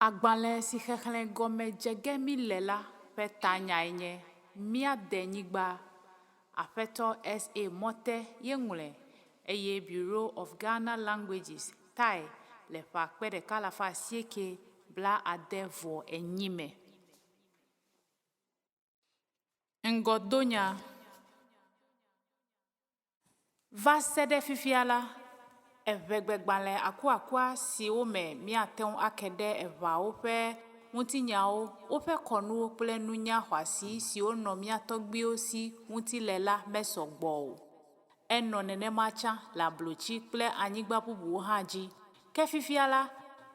Agbalẽ si xexlẽ gɔmedzege mi le la ƒe tanyae nye Míadenyigba. Aƒetɔ S.A. Mɔte ye ŋlɔe eye Bureau of Ghana Languages (TAI) le ƒe akpe 1968 me. Ŋgɔdonya. Va se ɖe fifia la, eʋegbegbalẽ akuakua siwo me míate ŋu ake ɖe eʋawo ƒe ŋutinyawo, woƒe kɔnuwo kple nunya xɔasi siwo nɔ mía tɔgbuiwo si ŋuti le la mesɔgbɔ o. Enɔ nenema tsã le ablotsi kple anyigba bubuwo hã dzi. Ke fifia la,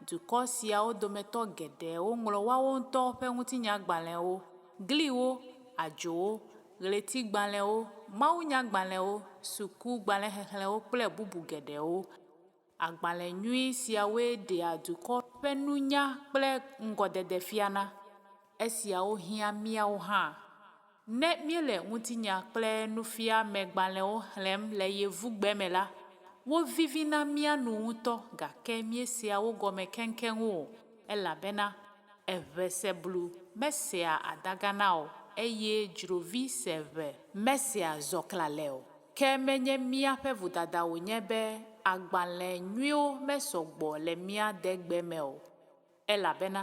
dukɔ siawo dometɔ geɖewo ŋlɔ woawo ŋutɔ ƒe ŋutinyagbalẽwo, gliwo, adzowo, ɣletigbalẽwo, mawunyagbalẽwo, sukugbalẽxexlẽwo kple bubu geɖewo. Agbalẽ nyui siawoe ɖea dukɔ ƒe nunya kple ŋgɔdede fiana. Esiawo hiã míawo hã. Ne míele ŋutinya kple nufiamegbalẽwo xlẽm le Yevugbe me la, wovivina mía nu ŋutɔ gake míesea wo gɔme keŋkeŋ o, elabena eʋeseblu mesea adaga na o eye dzrovi seʋe mesea zɔklalɛ o. Ke menye míaƒe vodada wònye be agbalẽ nyuiwo mesɔgbɔ le mía degbe me o, elabena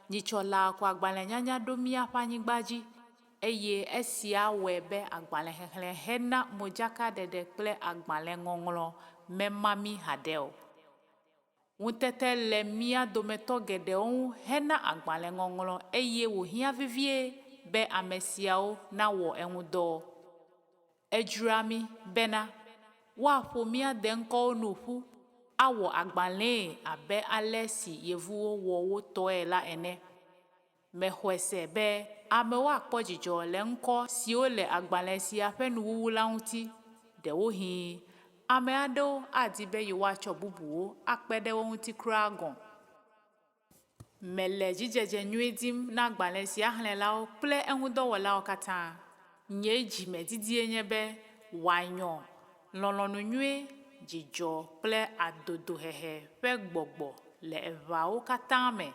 nyitsɔla kɔ agbalẽ nyanya ɖo míaƒe anyigba dzi eye esia wɔe be agbalẽxexlẽ hena modzakaɖeɖe kple agbalẽŋɔŋlɔ mema mí haɖe o. Ŋutete le mía dometɔ geɖewo ŋu hena agbalẽŋɔŋlɔ eye wòhiã vevie be ame siawo nawɔ eŋu dɔ. Edzroa mí bena woaƒo mía deŋkɔwo nu ƒu awɔ agbalẽe abe ale si Yevuwo wɔ wo tɔe la ene. Mexɔe se be amewo akpɔ dzidzɔ le ŋkɔ siwo le agbalẽ sia ƒe nuwuwu la ŋuti. Ɖewohĩ ame aɖewo adi be yewoatsɔ bubuwo akpe ɖe wo ŋuti kura gɔ̃. Mele dzidzedze nyui dim na agbalẽ sia xlẽlawo kple eŋudɔwɔlawo katã. Nye dzimedidie nye be wòanyɔ lɔlɔ̃nu nyui, dzidzɔ kple adodohehe ƒe gbɔgbɔ le eʋawo katã me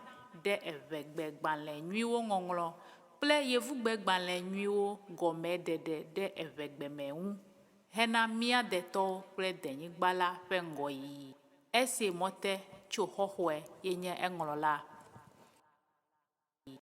ɖe eʋegbegbalẽ nyuiwo ŋɔŋlɔ kple Yevugbegbalẽ nyuiwo gɔmeɖeɖe ɖe eʋegbe me ŋu hena mía detɔwo kple denyigba la ƒe ŋgɔyiyi. S.A. Mɔte tso xɔxɔe ye nye eŋlɔla.